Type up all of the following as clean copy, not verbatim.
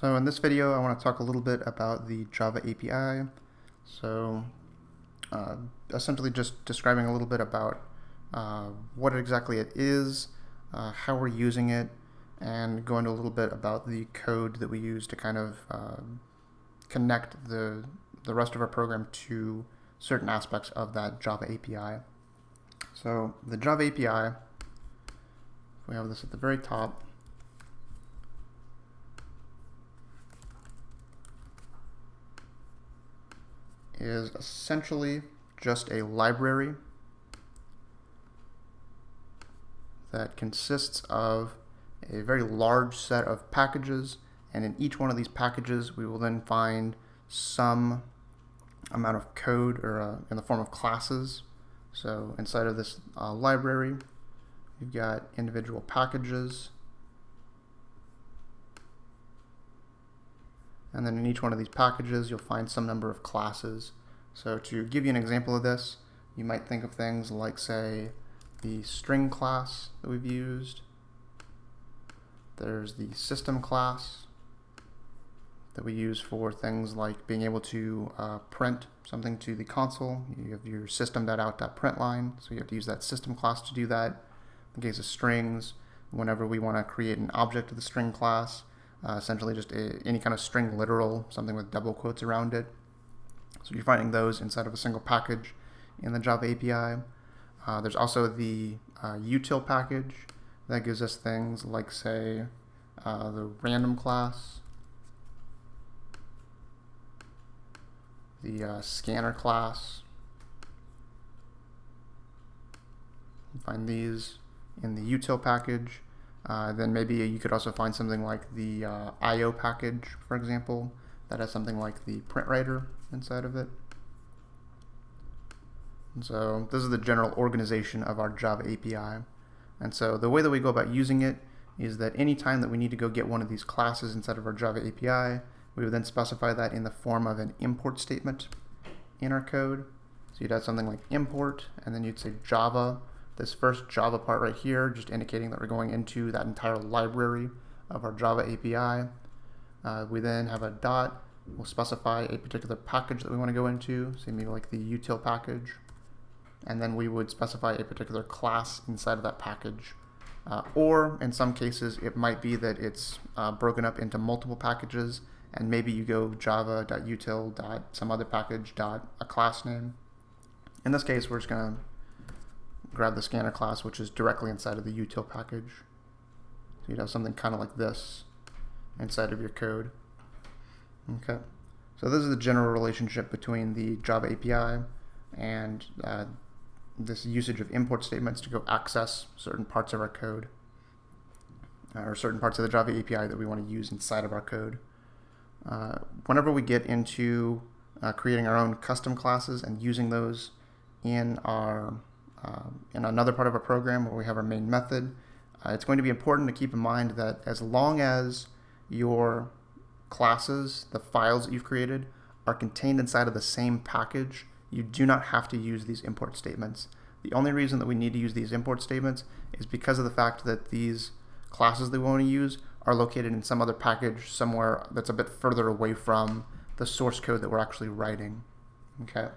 So in this video, I want to talk a little bit about the Java API. So essentially just describing a little bit about what exactly it is, how we're using it, and go into a little bit about the code that we use to kind of connect the rest of our program to certain aspects of that Java API. So the Java API, we have this at the very top. Is essentially just a library that consists of a very large set of packages, and in each one of these packages we will then find some amount of code or in the form of classes. So inside of this library you've got individual packages, and then in each one of these packages you'll find some number of classes. So to give you an example of this, you might think of things like, say, the string class that we've used. There's the system class that we use for things like being able to print something to the console. You have your system.out.println, so you have to use that system class to do that. In the case of strings, whenever we want to create an object of the string class, essentially just any kind of string literal, something with double quotes around it. So you're finding those inside of a single package in the Java API. There's also the util package that gives us things like, say, the random class, the scanner class. You find these in the util package. Then maybe you could also find something like the IO package, for example, that has something like the print writer inside of it. And so this is the general organization of our Java API. And so the way that we go about using it is that any time that we need to go get one of these classes inside of our Java API, we would then specify that in the form of an import statement in our code. So you'd have something like import, and then you'd say Java. This first Java part right here, just indicating that we're going into that entire library of our Java API. We then have a dot. We'll specify a particular package that we want to go into, so maybe like the util package. And then we would specify a particular class inside of that package. Or in some cases, it might be that it's broken up into multiple packages, and maybe you go java.util. Some other package a class name. In this case, we're just going to grab the scanner class, which is directly inside of the util package. So you'd have something kind of like this inside of your code. Okay, so this is the general relationship between the Java API and this usage of import statements to go access certain parts of our code, or certain parts of the Java API that we want to use inside of our code. Whenever we get into creating our own custom classes and using those in our in another part of our program where we have our main method, it's going to be important to keep in mind that as long as your classes, the files that you've created, are contained inside of the same package, you do not have to use these import statements. The only reason that we need to use these import statements is because of the fact that these classes that we want to use are located in some other package somewhere that's a bit further away from the source code that we're actually writing. Okay.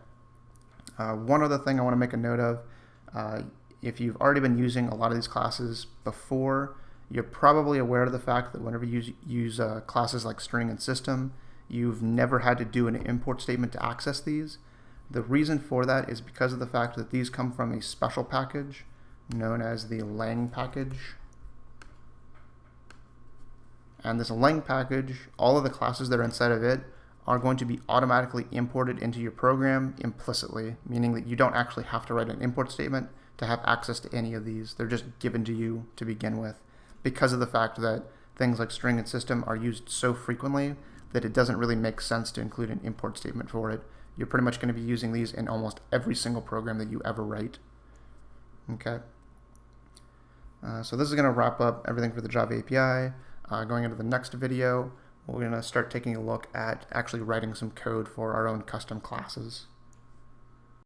One other thing I want to make a note of, if you've already been using a lot of these classes before, you're probably aware of the fact that whenever you use classes like string and system, you've never had to do an import statement to access these. The reason for that is because of the fact that these come from a special package known as the lang package. And this lang package, all of the classes that are inside of it are going to be automatically imported into your program implicitly, meaning that you don't actually have to write an import statement to have access to any of these. They're just given to you to begin with, because of the fact that things like string and system are used so frequently that it doesn't really make sense to include an import statement for it. You're pretty much going to be using these in almost every single program that you ever write. Okay. So this is going to wrap up everything for the Java API. Going into the next video, we're going to start taking a look at actually writing some code for our own custom classes.